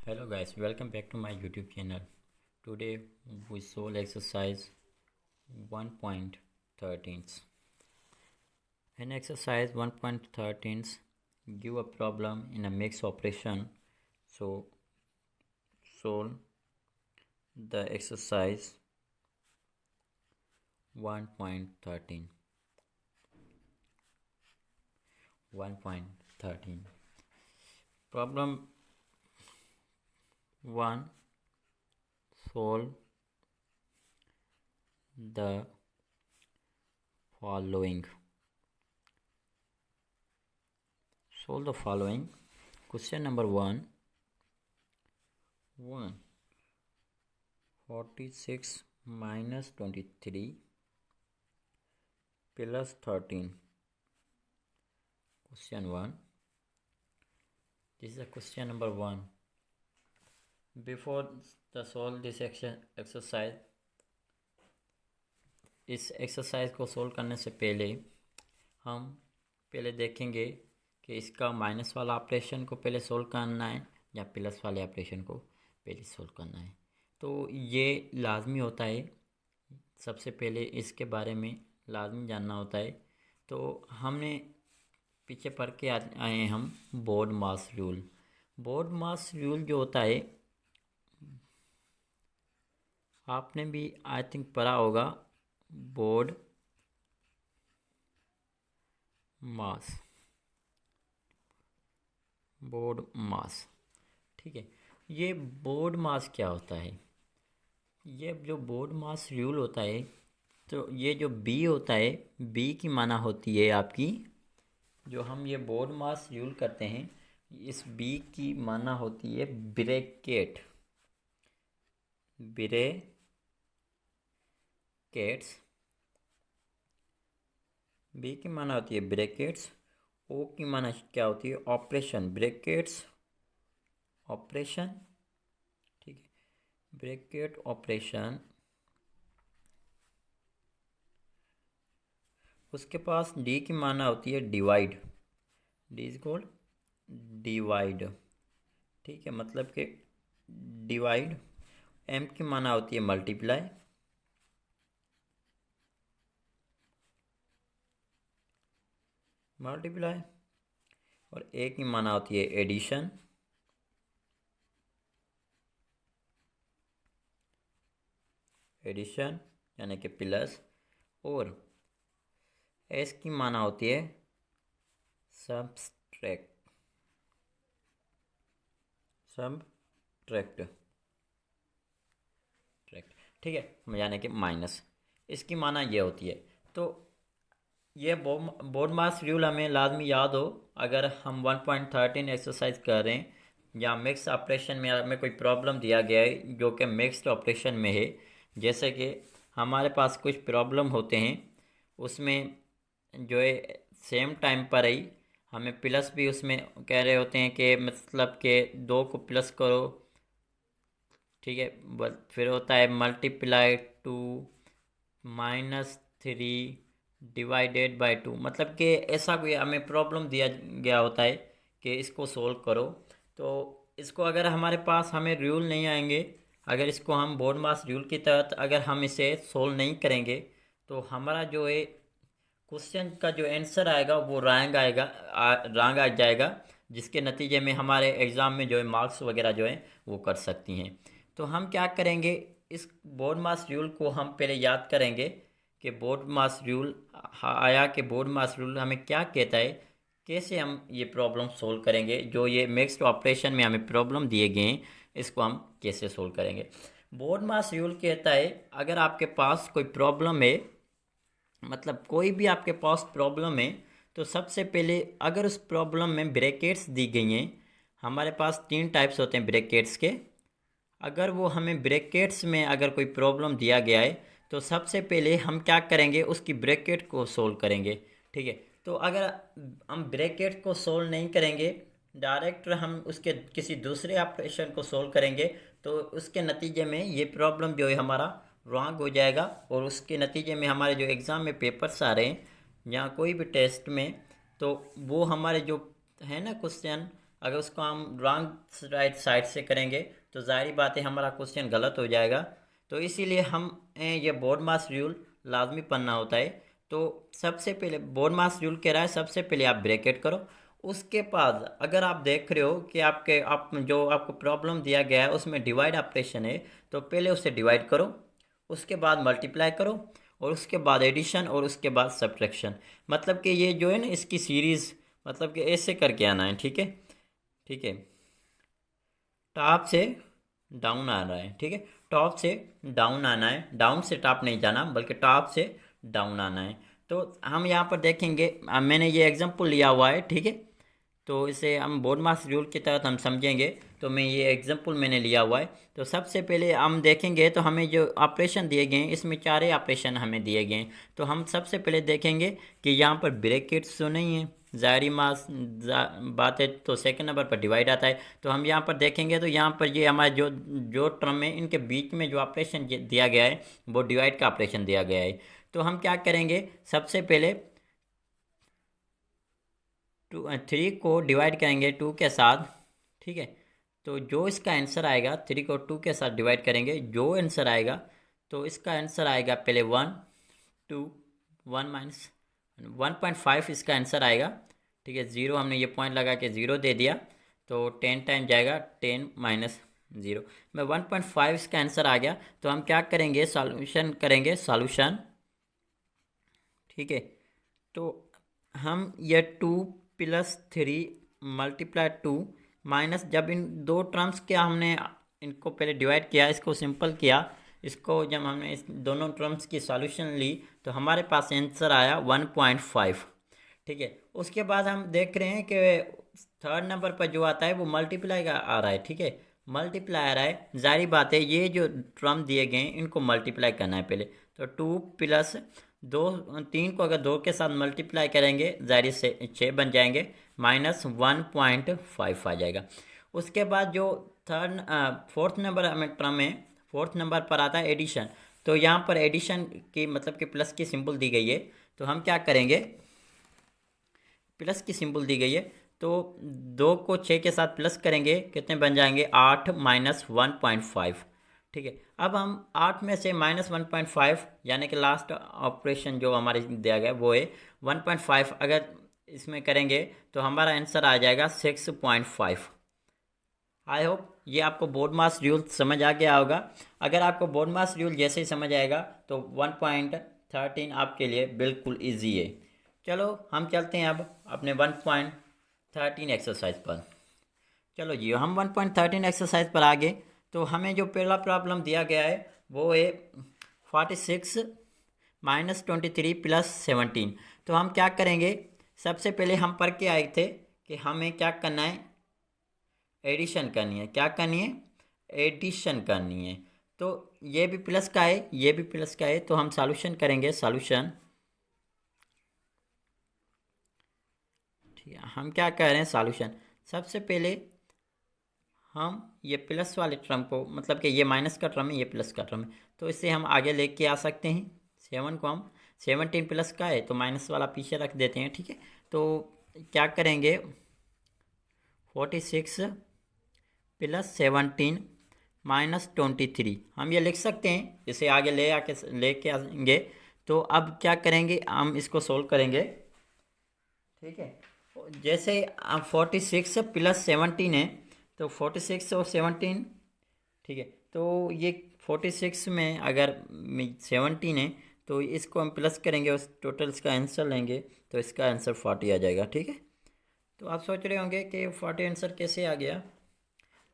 Hello guys, welcome back to my YouTube channel. Today we solve exercise 1.13. In exercise 1.13, give a problem in a mix operation. So solve the exercise 1.13. 1.13. Problem 1. Solve the following. Solve the following. Question number 1. 46 minus 23 plus 13. Question 1. This is a question number 1. Before the solve this exercise, इस exercise को solve करने से पहले हम पहले देखेंगे कि इसका माइनस वाला ऑपरेशन को पहले सोल्व करना है या प्लस वाले ऑपरेशन को पहले सोल्व करना है। तो ये लाजमी होता है, सबसे पहले इसके बारे में लाजमी जानना होता है। तो हमने पीछे पढ़ के आए हैं हम बोर्ड मास रूल। बोर्ड मास रूल जो होता है आपने भी आई थिंक पढ़ा होगा, बोर्ड मास, बोर्ड मास। ठीक है, ये बोर्ड मास क्या होता है? ये जो बोर्ड मास रूल होता है, तो ये जो बी होता है, बी की माना होती है आपकी, जो हम ये बोर्ड मास रूल करते हैं, इस बी की माना होती है ब्रैकेट, ब्रैकेट्स। बी की माना होती है ब्रैकेट्स, ओ की माना क्या होती है? Operation, brackets operation. ठीक है, ब्रैकेट ऑपरेशन। उसके पास डी की माना होती है divide, D is called divide. ठीक है, मतलब कि डिवाइड। एम की माना होती है मल्टीप्लाई, मल्टीप्लाई। और ए की माना होती है एडिशन, एडिशन यानी कि प्लस। और एस की माना होती है सब्सट्रैक्ट, सब्ट्रैक्ट। ठीक है, यानी कि माइनस, इसकी माना ये होती है। तो ये बोर्ड मास रूल हमें लाजमी याद हो अगर हम 1.13 एक्सरसाइज कर रहे हैं या मिक्स ऑपरेशन में हमें कोई प्रॉब्लम दिया गया है जो कि मिक्स्ड ऑपरेशन में है। जैसे कि हमारे पास कुछ प्रॉब्लम होते हैं, उसमें जो है सेम टाइम पर ही हमें प्लस भी उसमें कह रहे होते हैं कि मतलब कि 2 को प्लस करो। ठीक है, फिर होता है मल्टीप्लाई 2 -3 डिवाइडेड बाय 2, मतलब कि ऐसा कोई हमें प्रॉब्लम दिया गया होता है कि इसको सोल्व करो। तो इसको अगर हमारे पास हमें रूल नहीं आएंगे, अगर इसको हम बोर्ड मास रूल के तहत अगर हम इसे सोल्व नहीं करेंगे, तो हमारा जो है क्वेश्चन का जो आंसर आएगा वो रॉन्ग आ जाएगा, जिसके नतीजे में हमारे एग्ज़ाम में जो है मार्क्स वगैरह जो है वो कर सकती हैं। तो हम क्या करेंगे, इस बोर्ड मास रूल को हम पहले याद करेंगे कि बोर्ड मास रूल आया कि बोर्ड मास रूल हमें क्या कहता है, कैसे हम ये प्रॉब्लम सोल्व करेंगे। जो ये मिक्स्ड ऑपरेशन में हमें प्रॉब्लम दिए गए हैं, इसको हम कैसे सोल्व करेंगे। बोर्ड मास रूल कहता है अगर आपके पास कोई प्रॉब्लम है, मतलब कोई भी आपके पास प्रॉब्लम है, तो सबसे पहले अगर उस प्रॉब्लम में ब्रैकेट्स दी गई हैं, हमारे पास 3 टाइप्स होते हैं ब्रैकेट्स के। अगर वो हमें ब्रैकेट्स में अगर कोई प्रॉब्लम दिया गया है, तो सबसे पहले हम क्या करेंगे, उसकी ब्रैकेट को सोल्व करेंगे। ठीक है, तो अगर हम ब्रैकेट को सोल्व नहीं करेंगे, डायरेक्ट हम उसके किसी दूसरे ऑपरेशन को सोल्व करेंगे, तो उसके नतीजे में ये प्रॉब्लम जो है हमारा रॉन्ग हो जाएगा। और उसके नतीजे में हमारे जो एग्ज़ाम में पेपर्स आ रहे हैं या कोई भी टेस्ट में, तो वो हमारे जो है ना क्वेश्चन, अगर उसको हम रॉन्ग राइट साइड से करेंगे तो ज़ाहिर बात है हमारा क्वेश्चन गलत हो जाएगा। तो इसीलिए हम ये बोर्ड मास रूल लाजमी पढ़ना होता है। तो सबसे पहले बोर्ड मास रूल कह रहा है सबसे पहले आप ब्रैकेट करो, उसके बाद अगर आप देख रहे हो कि आप जो आपको प्रॉब्लम दिया गया है उसमें डिवाइड ऑपरेशन है, तो पहले उसे डिवाइड करो, उसके बाद मल्टीप्लाई करो, और उसके बाद एडिशन, और उसके बाद सब्ट्रैक्शन। मतलब कि ये जो है ना इसकी सीरीज़ मतलब कि ऐसे करके आना है। ठीक है, ठीक है, टॉप से डाउन आ रहा है। ठीक है, टॉप से डाउन आना है, डाउन से टॉप नहीं जाना बल्कि टॉप से डाउन आना है। तो हम यहाँ पर देखेंगे, मैंने ये एग्जांपल लिया हुआ है। ठीक है, तो इसे हम बोर्ड मास रूल के तहत हम समझेंगे। तो मैं ये एग्जांपल मैंने लिया हुआ है। तो सबसे पहले हम देखेंगे तो हमें जो ऑपरेशन दिए गए हैं इसमें चार ही ऑपरेशन हमें दिए गए हैं। तो हम सबसे पहले देखेंगे कि यहाँ पर ब्रैकेट्स तो नहीं है, ज़ाहिरी मास बात है, तो सेकंड नंबर पर डिवाइड आता है। तो हम यहाँ पर देखेंगे तो यहाँ पर ये हमारे जो जो टर्म है इनके बीच में जो ऑपरेशन दिया गया है वो डिवाइड का ऑपरेशन दिया गया है। तो हम क्या करेंगे, सबसे पहले 3 को डिवाइड करेंगे 2 के साथ। ठीक है, तो जो इसका आंसर आएगा 3 को 2 के साथ डिवाइड करेंगे, जो आंसर आएगा तो इसका आंसर आएगा पहले 1 2 1 माइनस 1.5 इसका आंसर आएगा। ठीक है, ज़ीरो हमने ये पॉइंट लगा के ज़ीरो दे दिया, तो 10 टाइम जाएगा 10 माइनस ज़ीरो में 1.5 इसका आंसर आ गया। तो हम क्या करेंगे, सॉल्यूशन करेंगे, सॉल्यूशन। ठीक है, तो हम ये 2 प्लस 3 मल्टीप्लाई 2 माइनस, जब इन दो टर्म्स क्या हमने इनको पहले डिवाइड किया, इसको सिंपल किया, इसको जब हमने इस दोनों टर्म्स की सॉल्यूशन ली तो हमारे पास आंसर आया 1.5। ठीक है, उसके बाद हम देख रहे हैं कि थर्ड नंबर पर जो आता है वो मल्टीप्लाई का आ रहा है। ठीक है, मल्टीप्लाई आ रहा है, जारी बात है ये जो टर्म दिए गए हैं इनको मल्टीप्लाई करना है पहले। तो 2 प्लस 2, 3 को अगर 2 के साथ मल्टीप्लाई करेंगे जारी से 6 बन जाएंगे, माइनस 1.5 आ जाएगा। उसके बाद जो फोर्थ नंबर हमें टर्म है, फोर्थ नंबर पर आता है एडिशन। तो यहाँ पर एडिशन की मतलब कि प्लस की सिंबल दी गई है, तो हम क्या करेंगे, प्लस की सिंबल दी गई है तो 2 को 6 के साथ प्लस करेंगे, कितने बन जाएंगे 8 माइनस 1.5। ठीक है, अब हम 8 में से माइनस 1.5 यानी कि लास्ट ऑपरेशन जो हमारे दिया गया वो है 1.5, अगर इसमें करेंगे तो हमारा आंसर आ जाएगा 6.5। आई होप ये आपको बोर्ड मास रूल समझ आ गया होगा। अगर आपको बोर्ड मास रूल जैसे ही समझ आएगा तो 1.13 आपके लिए बिल्कुल इजी है। चलो हम चलते हैं अब अपने 1.13 एक्सरसाइज पर। चलो जी, हम 1.13 एक्सरसाइज पर आ गए। तो हमें जो पहला प्रॉब्लम दिया गया है वो है 46 माइनस 23 प्लस 17। तो हम क्या करेंगे, सबसे पहले हम पढ़ के आए थे कि हमें क्या करना है, एडिशन करनी है। क्या करनी है, एडिशन करनी है। तो ये भी प्लस का है, ये भी प्लस का है, तो हम सॉल्यूशन करेंगे, सॉल्यूशन। ठीक है, हम क्या कह रहे हैं, सॉल्यूशन। सबसे पहले हम ये प्लस वाले टर्म को, मतलब कि ये माइनस का टर्म है, ये प्लस का टर्म है, तो इससे हम आगे लेके आ सकते हैं। 7 को हम 17 प्लस का है तो माइनस वाला पीछे रख देते हैं। ठीक है, तो क्या करेंगे, 46 प्लस 17 माइनस 23 हम ये लिख सकते हैं, इसे आगे लेके आएंगे। तो अब क्या करेंगे, हम इसको सोल्व करेंगे। ठीक है, जैसे 46 प्लस 17 है तो 46 और 17, ठीक है, तो ये 46 में अगर 17 है तो इसको हम प्लस करेंगे, उस टोटल इसका आंसर लेंगे तो इसका आंसर 40 आ जाएगा। ठीक है, तो आप सोच रहे होंगे कि 40 आंसर कैसे आ गया।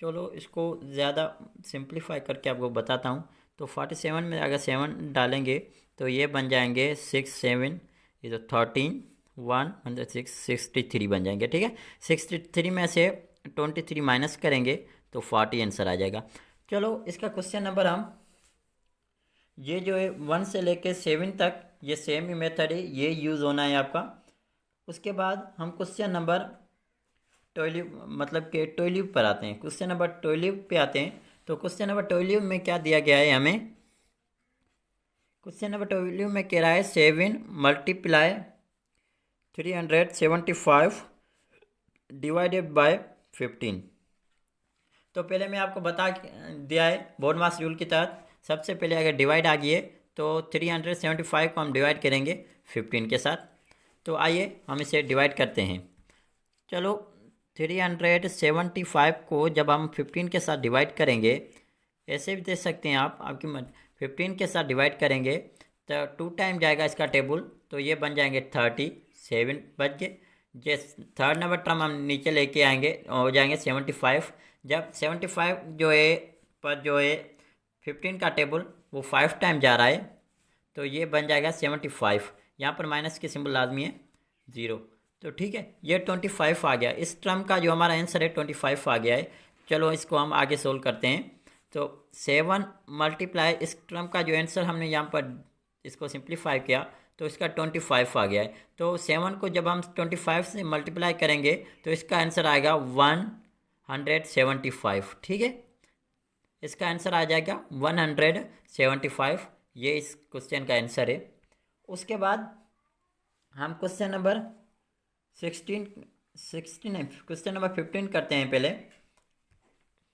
चलो इसको ज़्यादा सिंप्लीफाई करके आपको बताता हूँ। तो 47 में अगर 7 डालेंगे तो ये बन जाएंगे 6 7 ये तो 13 1 मतलब 63 बन जाएंगे। ठीक है, 63 में से 23 माइनस करेंगे तो 40 आंसर आ जाएगा। चलो इसका क्वेश्चन नंबर हम, ये जो है 1 से लेके 7 तक ये सेम ही मेथड है, ये यूज़ होना है आपका। उसके बाद हम क्वेश्चन नंबर 12 मतलब कि 12 पर आते हैं, क्वेश्चन नंबर 12 पे आते हैं। तो क्वेश्चन नंबर 12 में क्या दिया गया है हमें, क्वेश्चन नंबर 12 में कह रहा है 7 मल्टीप्लाई 375 डिवाइडेड बाय 15। तो पहले मैं आपको बता दिया है बोडमास रूल के तहत सबसे पहले अगर डिवाइड आ गई है तो 375 को हम डिवाइड करेंगे 15 के साथ। तो आइए हम इसे डिवाइड करते हैं। चलो 375 को जब हम 15 के साथ डिवाइड करेंगे, ऐसे भी दे सकते हैं आप, आपकी मत 15 के साथ डिवाइड करेंगे तो 2 टाइम जाएगा इसका टेबल, तो ये बन जाएंगे 37 बच गए। जिस थर्ड नंबर टर्म हम नीचे लेके आएंगे हो जाएंगे 75। जब 75 जो है पर जो है 15 का टेबल वो 5 टाइम जा रहा है, तो ये बन जाएगा 75। यहाँ पर माइनस की सिंबल लाजमी है 0। तो ठीक है, ये 25 आ गया। इस टर्म का जो हमारा आंसर है 25 आ गया है। चलो इसको हम आगे सोल्व करते हैं। तो 7 मल्टीप्लाई इस टर्म का जो आंसर हमने यहाँ पर इसको सिंप्लीफाई किया तो इसका 25 आ गया है। तो 7 को जब हम 25 से मल्टीप्लाई करेंगे तो इसका आंसर आएगा 175। ठीक है, इसका आंसर आ जाएगा 175। ये इस क्वेश्चन का आंसर है। उसके बाद हम क्वेश्चन नंबर 15 करते हैं। पहले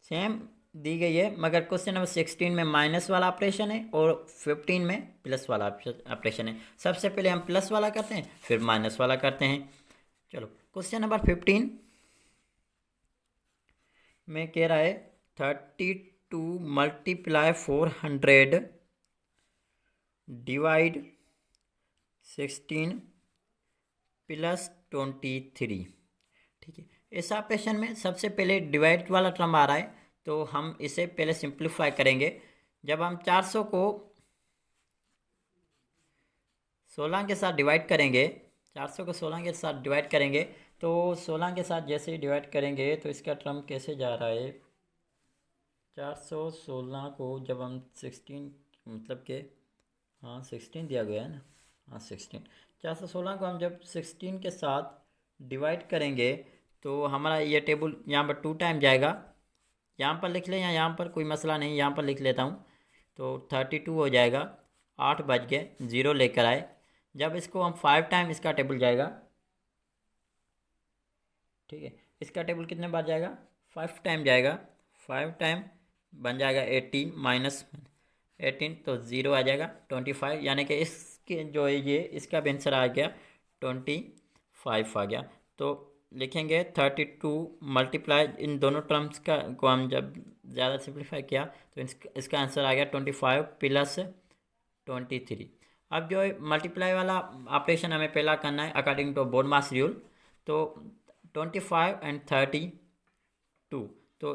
सेम दी गई है मगर क्वेश्चन नंबर 16 में माइनस वाला ऑपरेशन है और 15 में प्लस वाला ऑपरेशन है। सबसे पहले हम प्लस वाला करते हैं फिर माइनस वाला करते हैं। चलो क्वेश्चन नंबर 15 में कह रहा है 32 मल्टीप्लाई 400 डिवाइड 16 प्लस 23। ठीक है, इस ऑपरेशन में सबसे पहले डिवाइड वाला टर्म आ रहा है तो हम इसे पहले सिंप्लीफाई करेंगे। जब हम 400 को 16 के साथ डिवाइड करेंगे, 400 को 16 के साथ डिवाइड करेंगे तो 16 के साथ जैसे ही डिवाइड करेंगे तो इसका टर्म कैसे जा रहा है, 416 को जब हम 16 मतलब के 16 दिया गया है ना, 16 416 को हम जब 16 के साथ डिवाइड करेंगे तो हमारा ये टेबल यहाँ पर 2 टाइम जाएगा। यहाँ पर लिख लें या यहाँ पर कोई मसला नहीं, यहाँ पर लिख लेता हूँ। तो 32 हो जाएगा, 8 बज गए, 0 लेकर आए। जब इसको हम 5 टाइम इसका टेबल जाएगा, ठीक है, इसका टेबल कितने बार जाएगा, 5 टाइम जाएगा। 5 टाइम बन जाएगा 18 माइनस 18 तो 0 आ जाएगा 25। यानी कि इसके जो है ये इसका भी आंसर आ गया 25 आ गया। तो लिखेंगे 32 मल्टीप्लाई इन दोनों टर्म्स का को हम जब ज़्यादा सिंप्लीफाई किया तो इसका आंसर आ गया 25 प्लस 23। अब जो है मल्टीप्लाई वाला ऑपरेशन हमें पहला करना है अकॉर्डिंग टू बोडमास रूल। तो 25 एंड 32, तो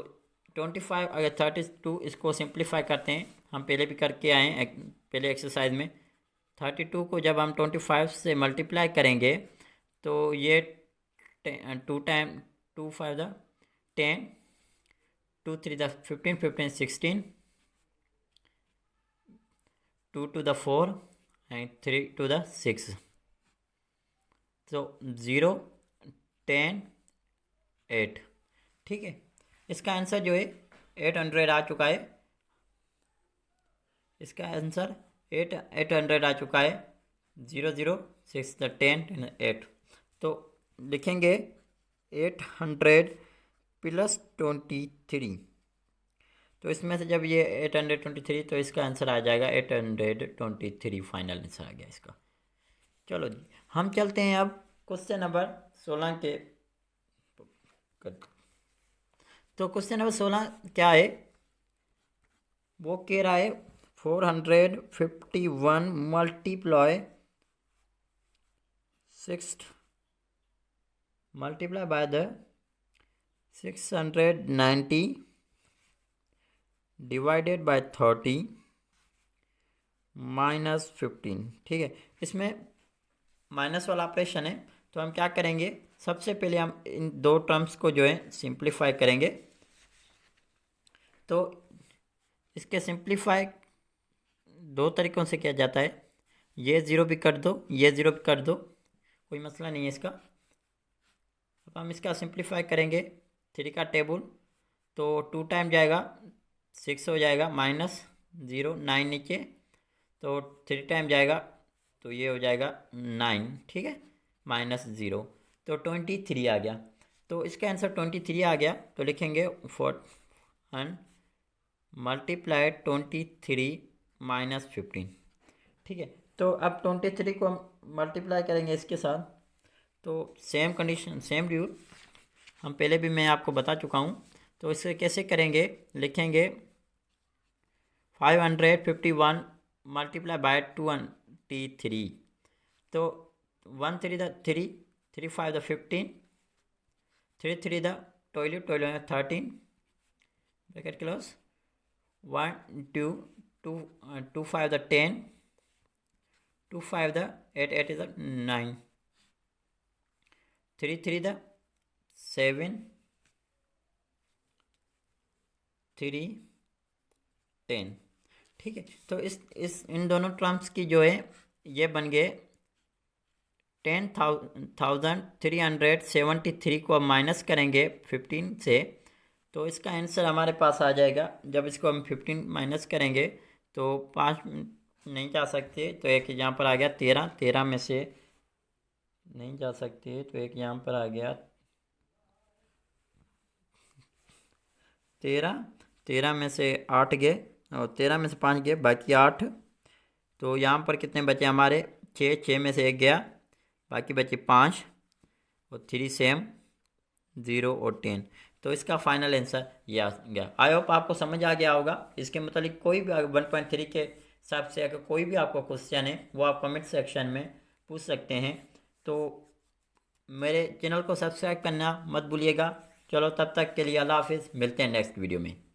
25 अगर 32 इसको सिंप्लीफाई करते हैं, हम पहले भी करके आए हैं पहले एक्सरसाइज में। 32 को जब हम 25 से मल्टीप्लाई करेंगे तो ये 2 time 2 5 the 10, 2 3 the 15, 15 16, 2 to the 4 and 3 to the 6। तो 0 10 8। ठीक है, इसका आंसर जो है 800 आ चुका है। इसका आंसर 800 आ चुका है। 0 0 6 10 8। तो लिखेंगे 800 प्लस 23। तो इसमें से जब ये 823 तो इसका आंसर आ जाएगा 823। फाइनल आंसर आ गया इसका। चलो जी, हम चलते हैं अब क्वेश्चन नंबर 16 के। तो क्वेश्चन नंबर 16 क्या है, वो कह रहा है 451 multiply 6 multiply by the 690 divided by 30 minus 15। ठीक है, इसमें माइनस वाला ऑपरेशन है तो हम क्या करेंगे, सबसे पहले हम इन दो टर्म्स को जो है सिंप्लीफाई करेंगे। तो इसके सिंप्लीफाई दो तरीक़ों से किया जाता है, ये ज़ीरो भी कर दो, ये ज़ीरो भी कर दो, कोई मसला नहीं है इसका। अब हम इसका सिंप्लीफाई करेंगे 3 का टेबल, तो 2 टाइम जाएगा 6 हो जाएगा माइनस 0 9 नीचे, तो 3 टाइम जाएगा तो ये हो जाएगा 9। ठीक है, माइनस 0 तो 23 आ गया। तो इसका आंसर 23 आ गया। तो लिखेंगे 4 मल्टीप्लाइड 23 माइनस 15। ठीक है, तो अब 23 को हम मल्टीप्लाई करेंगे इसके साथ। तो सेम कंडीशन, सेम रूल हम पहले भी मैं आपको बता चुका हूँ। तो इसे कैसे करेंगे, लिखेंगे 551 मल्टीप्लाई बाय 23। तो 1 3 the 3, 3 5 the 15, 3 3 the 12, 12 13, bracket close, 1 2 2 2 5 the 10, 2 5 the 8, 8 is the 9, 3 3 the 7, 3 10। ठीक है, तो इस इन दोनों टर्म्स की जो है ये बन गए 10,373 को हम माइनस करेंगे 15 से, तो इसका आंसर हमारे पास आ जाएगा। जब इसको हम 15 माइनस करेंगे तो 5 नहीं जा सकते, तो एक यहाँ पर आ गया 13, 13 में से नहीं जा सकते, तो एक यहाँ पर आ गया 13, 13 में से 8 गए और 13 में से 5 गए, बाकी 8। तो यहाँ पर कितने बचे हमारे, 6, 6 में से 1 गया, बाकी बचे 5 और 3 सेम 0 और 10। तो इसका फाइनल आंसर ये आ गया। आई होप आपको समझ आ गया होगा। इसके मतलब कोई भी 1.3 के हिसाब से अगर कोई भी आपको क्वेश्चन है वो आप कमेंट सेक्शन में पूछ सकते हैं। तो मेरे चैनल को सब्सक्राइब करना मत भूलिएगा। चलो तब तक के लिए अल्लाह हाफिज़, मिलते हैं नेक्स्ट वीडियो में।